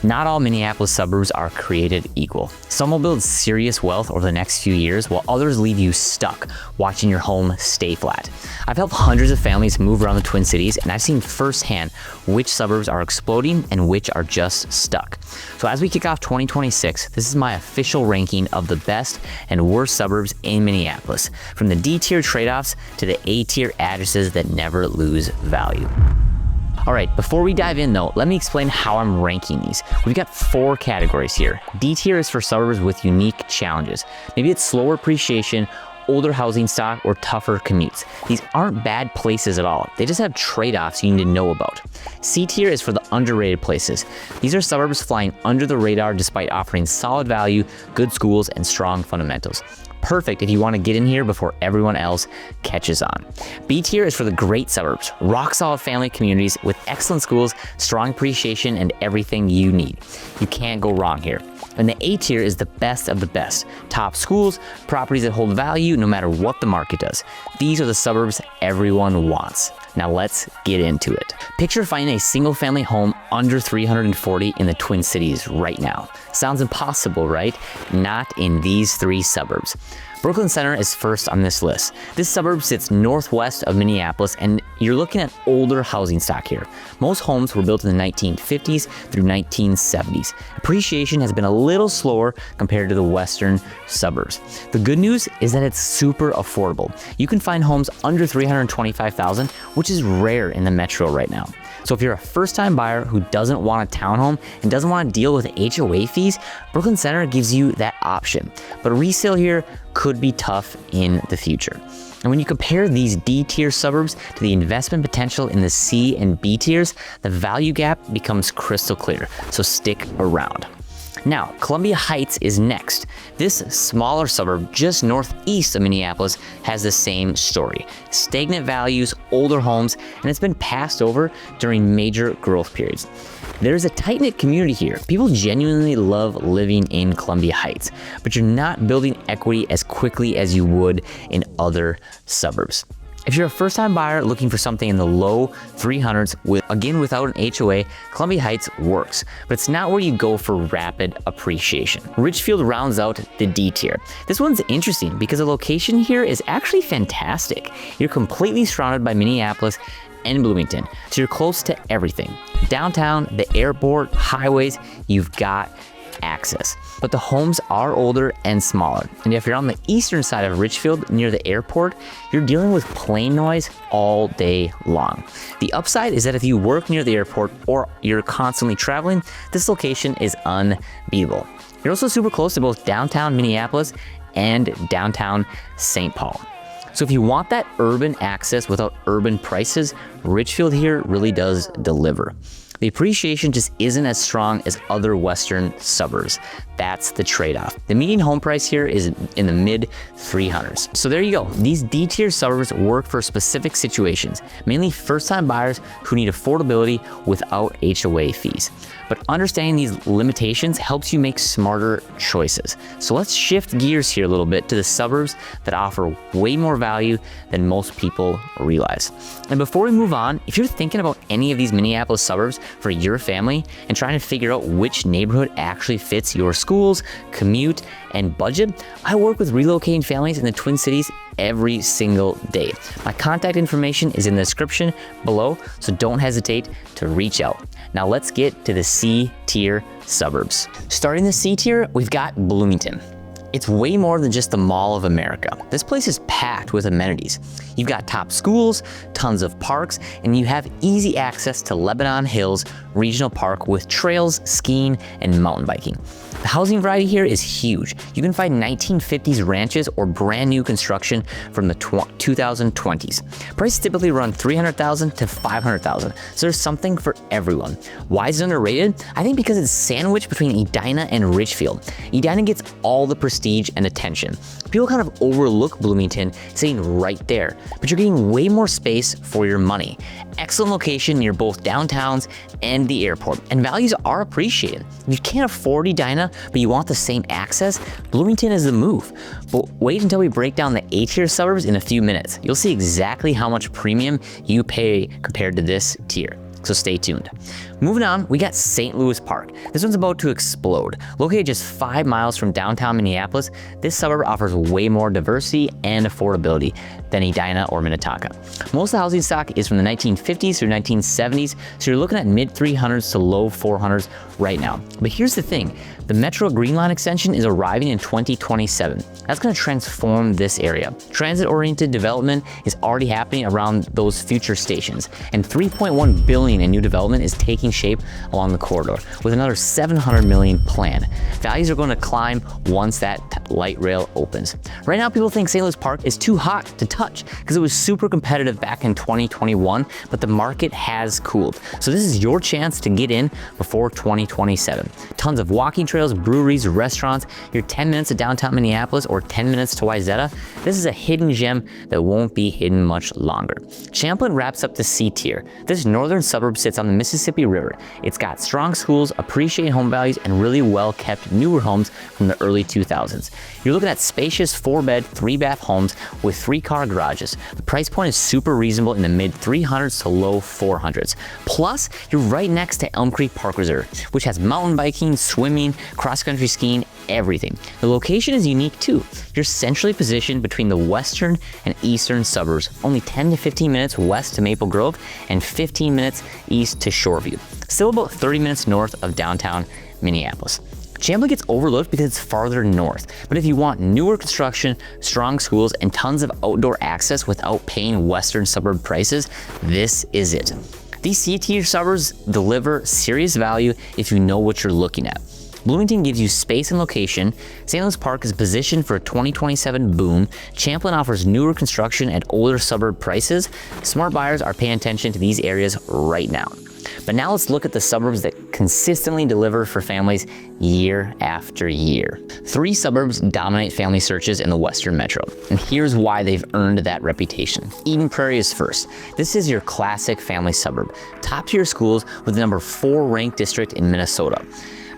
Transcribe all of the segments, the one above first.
Not all Minneapolis suburbs are created equal. Some will build serious wealth over the next few years, while others leave you stuck watching your home stay flat. I've helped hundreds of families move around the Twin Cities, and I've seen firsthand which suburbs are exploding and which are just stuck. So as we kick off 2026, this is my official ranking of the best and worst suburbs in Minneapolis, from the D-tier trade-offs to the A-tier addresses that never lose value. All right, before we dive in though, let me explain how I'm ranking these. We've got 4 categories here. D tier is for suburbs with unique challenges. Maybe it's slower appreciation, older housing stock, or tougher commutes. These aren't bad places at all. They just have trade-offs you need to know about. C tier is for the underrated places. These are suburbs flying under the radar despite offering solid value, good schools, and strong fundamentals. Perfect if you want to get in here before everyone else catches on. B tier is for the great suburbs, rock solid family communities with excellent schools, strong appreciation, and everything you need. You can't go wrong here. And the A tier is the best of the best. Top schools, properties that hold value no matter what the market does. These are the suburbs everyone wants. Now let's get into it. Picture finding a single family home under $340 in the Twin Cities right now. Sounds impossible, right? Not in these 3 suburbs. Brooklyn Center is first on this list. This suburb sits northwest of Minneapolis, and you're looking at older housing stock here. Most homes were built in the 1950s through 1970s. Appreciation has been a little slower compared to the western suburbs. The good news is that it's super affordable. You can find homes under $325,000, which is rare in the metro right now. So if you're a first-time buyer who doesn't want a townhome and doesn't want to deal with HOA fees, Brooklyn Center gives you that option. But resale here could be tough in the future. And when you compare these D-tier suburbs to the investment potential in the C and B tiers, the value gap becomes crystal clear. So stick around. Now, Columbia Heights is next. This smaller suburb just northeast of Minneapolis has the same story. Stagnant values, older homes, and it's been passed over during major growth periods. There's a tight-knit community here. People genuinely love living in Columbia Heights, but you're not building equity as quickly as you would in other suburbs. If you're a first-time buyer looking for something in the low 300s, without an HOA, Columbia Heights works, but it's not where you go for rapid appreciation. Richfield rounds out the D tier. This one's interesting because the location here is actually fantastic. You're completely surrounded by Minneapolis and Bloomington, so you're close to everything. Downtown, the airport, highways, you've got access. But the homes are older and smaller. And if you're on the eastern side of Richfield near the airport, you're dealing with plane noise all day long. The upside is that if you work near the airport or you're constantly traveling, this location is unbeatable. You're also super close to both downtown Minneapolis and downtown St. Paul. So if you want that urban access without urban prices, Richfield here really does deliver. The appreciation just isn't as strong as other western suburbs. That's the trade-off. The median home price here is in the mid 300s. So there you go. These D-tier suburbs work for specific situations, mainly first-time buyers who need affordability without HOA fees. But understanding these limitations helps you make smarter choices. So let's shift gears here a little bit to the suburbs that offer way more value than most people realize. And before we move on, if you're thinking about any of these Minneapolis suburbs for your family and trying to figure out which neighborhood actually fits your schools, commute, and budget, I work with relocating families in the Twin Cities every single day. My contact information is in the description below, so don't hesitate to reach out. Now let's get to the C-tier suburbs. Starting the C tier, we've got Bloomington. It's way more than just the Mall of America. This place is packed with amenities. You've got top schools, tons of parks, and you have easy access to Lebanon Hills Regional Park with trails, skiing, and mountain biking. The housing variety here is huge. You can find 1950s ranches or brand new construction from the 2020s. Prices typically run $300,000 to $500,000, so there's something for everyone. Why is it underrated? I think because it's sandwiched between Edina and Richfield. Edina gets all the prestige and attention. People kind of overlook Bloomington sitting right there, but you're getting way more space for your money. Excellent location near both downtowns and the airport, and values are appreciated. If you can't afford Edina, but you want the same access, Bloomington is the move. But wait until we break down the A-tier suburbs in a few minutes. You'll see exactly how much premium you pay compared to this tier. so stay tuned. Moving on, we got St. Louis Park. This one's about to explode. Located just 5 miles from downtown Minneapolis, this suburb offers way more diversity and affordability than Edina or Minnetonka. Most of the housing stock is from the 1950s through 1970s, so you're looking at mid 300s to low 400s right now. But here's the thing, the Metro Green Line extension is arriving in 2027. That's going to transform this area. Transit-oriented development is already happening around those future stations, and $3.1 billion in new development is taking shape along the corridor, with another $700 million planned. Values are going to climb once that light rail opens. Right now, people think St. Louis Park is too hot to touch because it was super competitive back in 2021, but the market has cooled. So this is your chance to get in before 2027. Tons of walking trails, breweries, restaurants. You're 10 minutes to downtown Minneapolis or 10 minutes to Wayzata. This is a hidden gem that won't be hidden much longer. Champlin wraps up the C tier. This northern suburb sits on the Mississippi River. It's got strong schools, appreciated home values, and really well-kept newer homes from the early 2000s. You're looking at spacious 4-bed, 3-bath homes with 3-car garages. The price point is super reasonable in the mid 300s to low 400s. Plus, you're right next to Elm Creek Park Reserve, which has mountain biking, swimming, cross-country skiing, everything. The location is unique too. You're centrally positioned between the western and eastern suburbs, only 10 to 15 minutes west to Maple Grove and 15 minutes east to Shoreview. Still about 30 minutes north of downtown Minneapolis. Champlin gets overlooked because it's farther north, but if you want newer construction, strong schools, and tons of outdoor access without paying western suburb prices, this is it. These C-tier suburbs deliver serious value if you know what you're looking at. Bloomington gives you space and location. St. Louis Park is positioned for a 2027 boom. Champlin offers newer construction at older suburb prices. Smart buyers are paying attention to these areas right now. But now let's look at the suburbs that consistently deliver for families year after year. 3 suburbs dominate family searches in the Western Metro, and here's why they've earned that reputation. Eden Prairie is first. This is your classic family suburb. Top tier schools with the number 4 ranked district in Minnesota.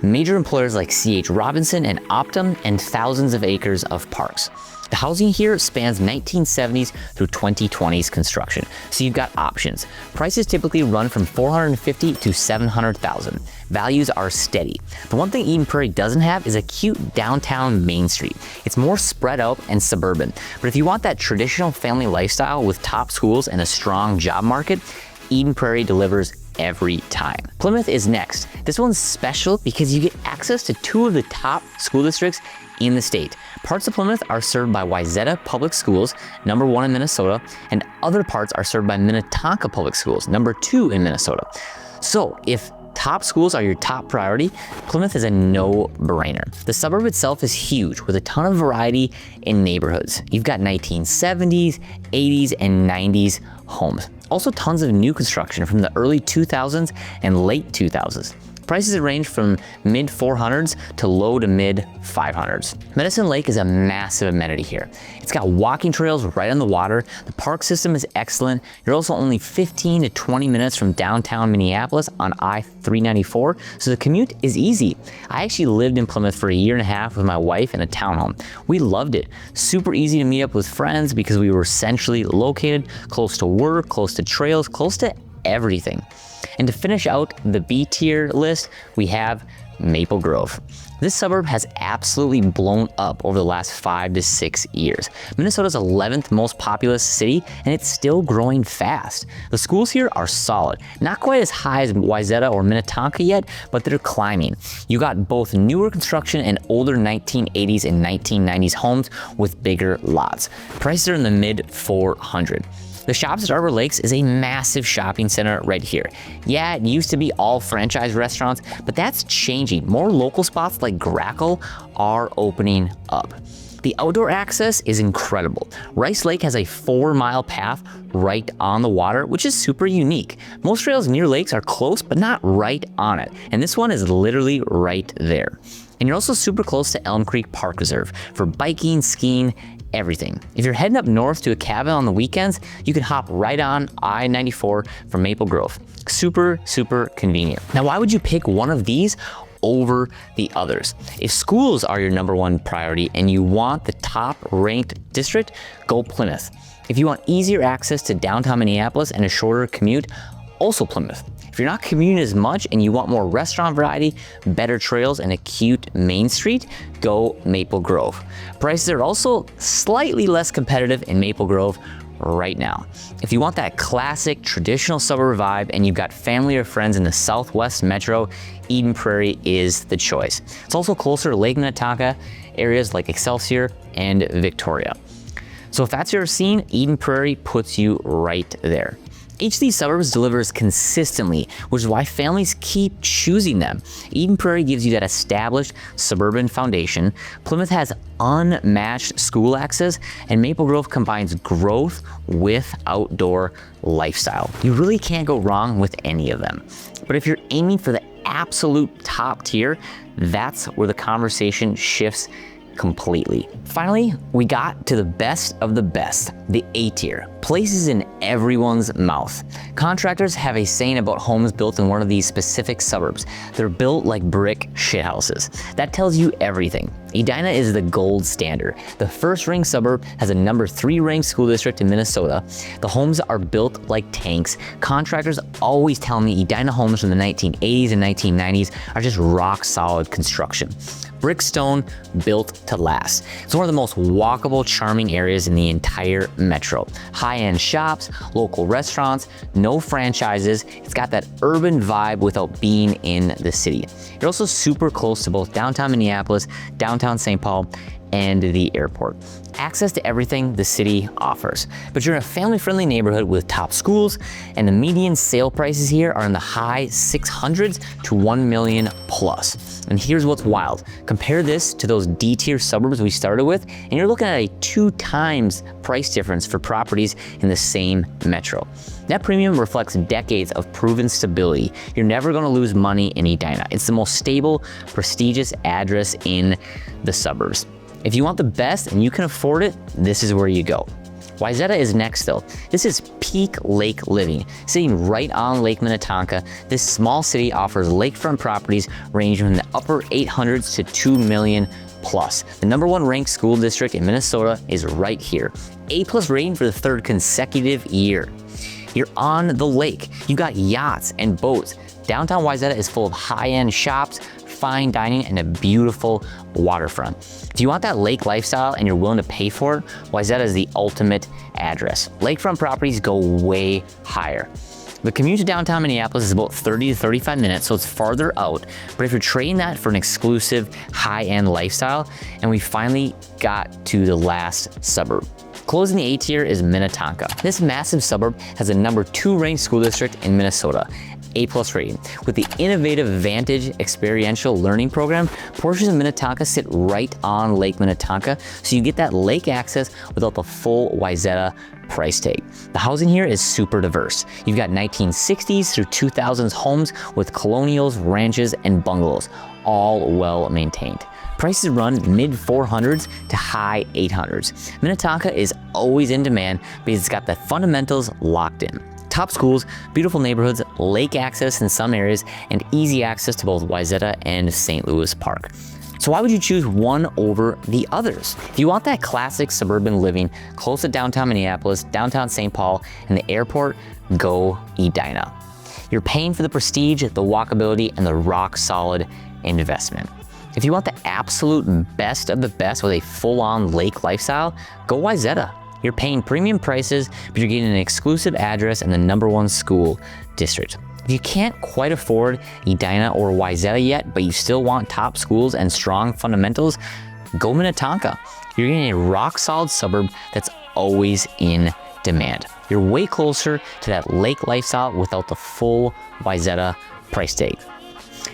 Major employers like C.H. Robinson and Optum, and thousands of acres of parks. The housing here spans 1970s through 2020s construction, so you've got options. Prices typically run from $450,000 to $700,000. Values are steady. The one thing Eden Prairie doesn't have is a cute downtown Main Street. It's more spread out and suburban, but if you want that traditional family lifestyle with top schools and a strong job market, Eden Prairie delivers every time. Plymouth is next. This one's special because you get access to 2 of the top school districts in the state. Parts of Plymouth are served by Wayzata Public Schools, number 1 in Minnesota, and other parts are served by Minnetonka Public Schools, number 2 in Minnesota. So if top schools are your top priority, Plymouth is a no-brainer. The suburb itself is huge with a ton of variety in neighborhoods. You've got 1970s, 80s, and 90s homes. Also tons of new construction from the early 2000s and late 2000s. Prices range from mid 400s to low to mid 500s. Medicine Lake is a massive amenity here. It's got walking trails right on the water. The park system is excellent. You're also only 15 to 20 minutes from downtown Minneapolis on I-394, so the commute is easy. I actually lived in Plymouth for a year and a half with my wife in a townhome. We loved it. Super easy to meet up with friends because we were centrally located, close to work, close to trails, close to everything. And to finish out the B tier list, we have Maple Grove. This suburb has absolutely blown up over the last 5 to 6 years. Minnesota's 11th most populous city, and it's still growing fast. The schools here are solid. Not quite as high as Wayzata or Minnetonka yet, but they're climbing. You got both newer construction and older 1980s and 1990s homes with bigger lots. Prices are in the mid 400. The Shops at Arbor Lakes is a massive shopping center right here. Yeah, it used to be all franchise restaurants, but that's changing. More local spots like Grackle are opening up. The outdoor access is incredible. Rice Lake has a 4-mile path right on the water, which is super unique. Most trails near lakes are close, but not right on it. And this one is literally right there. And you're also super close to Elm Creek Park Reserve for biking, skiing, everything. If you're heading up north to a cabin on the weekends, you can hop right on I-94 from Maple Grove. Super, super convenient. Now, why would you pick one of these over the others? If schools are your number 1 priority and you want the top ranked district, go Plymouth. If you want easier access to downtown Minneapolis and a shorter commute, also Plymouth. If you're not commuting as much and you want more restaurant variety, better trails, and a cute main street, go Maple Grove. Prices are also slightly less competitive in Maple Grove right now. If you want that classic traditional suburb vibe and you've got family or friends in the Southwest Metro, Eden Prairie is the choice. It's also closer to Lake Minnetonka, areas like Excelsior and Victoria. So if that's your scene, Eden Prairie puts you right there. Each of these suburbs delivers consistently, which is why families keep choosing them. Eden Prairie gives you that established suburban foundation. Plymouth has unmatched school access, and Maple Grove combines growth with outdoor lifestyle. You really can't go wrong with any of them. But if you're aiming for the absolute top tier, that's where the conversation shifts completely. Finally, we got to the best of the best, the A tier. Places in everyone's mouth. Contractors have a saying about homes built in one of these specific suburbs. They're built like brick shithouses. That tells you everything. Edina is the gold standard. The first ranked suburb has a number 3 ranked school district in Minnesota. The homes are built like tanks. Contractors always tell me Edina homes from the 1980s and 1990s are just rock solid construction. Brick stone built to last. It's one of the most walkable, charming areas in the entire metro. High-end shops, local restaurants, no franchises. It's got that urban vibe without being in the city. You're also super close to both downtown Minneapolis, downtown St. Paul, and the airport. Access to everything the city offers. But you're in a family-friendly neighborhood with top schools, and the median sale prices here are in the high 600s to 1 million plus. And here's what's wild. Compare this to those D-tier suburbs we started with, and you're looking at a 2 times price difference for properties in the same metro. That premium reflects decades of proven stability. You're never gonna lose money in Edina. It's the most stable, prestigious address in the suburbs. If you want the best and you can afford it, this is where you go. Wayzata is next though. This is peak lake living. Sitting right on Lake Minnetonka, this small city offers lakefront properties ranging from the upper 800s to 2 million plus. The number 1 ranked school district in Minnesota is right here. A+ rating for the 3rd consecutive year. You're on the lake. You got yachts and boats. Downtown Wayzata is full of high-end shops, fine dining, and a beautiful waterfront. If you want that lake lifestyle and you're willing to pay for it, Wayzata is the ultimate address. Lakefront properties go way higher. The commute to downtown Minneapolis is about 30 to 35 minutes, so it's farther out. But if you're trading that for an exclusive high-end lifestyle, and we finally got to the last suburb. Closing the A tier is Minnetonka. This massive suburb has a number 2 ranked school district in Minnesota. A+ rating. With the innovative Vantage experiential learning program, portions of Minnetonka sit right on Lake Minnetonka, so you get that lake access without the full Wayzata price tag. The housing here is super diverse. You've got 1960s through 2000s homes with colonials, ranches, and bungalows, all well maintained. Prices run mid 400s to high 800s. Minnetonka is always in demand because it's got the fundamentals locked in. Top schools, beautiful neighborhoods, lake access in some areas, and easy access to both Wayzata and St. Louis Park. So why would you choose one over the others? If you want that classic suburban living close to downtown Minneapolis, downtown St. Paul, and the airport, go Edina. You're paying for the prestige, the walkability, and the rock-solid investment. If you want the absolute best of the best with a full-on lake lifestyle, go Wayzata. You're paying premium prices, but you're getting an exclusive address in the number 1 school district. If you can't quite afford Edina or Wayzata yet, but you still want top schools and strong fundamentals, go Minnetonka. You're getting a rock-solid suburb that's always in demand. You're way closer to that lake lifestyle without the full Wayzata price tag.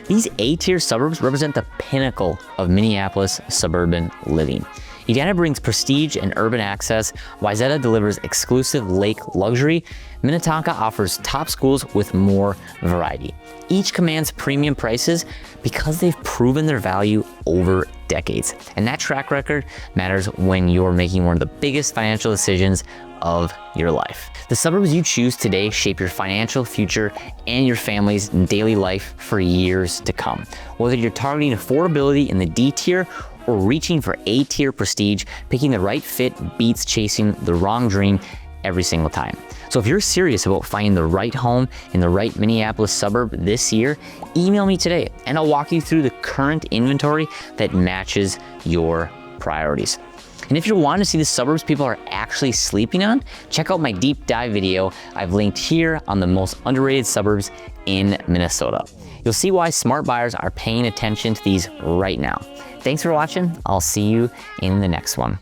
These A-tier suburbs represent the pinnacle of Minneapolis suburban living. Edina brings prestige and urban access. Wayzata delivers exclusive lake luxury. Minnetonka offers top schools with more variety. Each commands premium prices because they've proven their value over decades. And that track record matters when you're making one of the biggest financial decisions of your life. The suburbs you choose today shape your financial future and your family's daily life for years to come. Whether you're targeting affordability in the D tier or reaching for A tier prestige, picking the right fit beats chasing the wrong dream every single time. So if you're serious about finding the right home in the right Minneapolis suburb this year, email me today and I'll walk you through the current inventory that matches your priorities. And if you're wanting to see the suburbs people are actually sleeping on, check out my deep dive video I've linked here on the most underrated suburbs in Minnesota. You'll see why smart buyers are paying attention to these right now. Thanks for watching. I'll see you in the next one.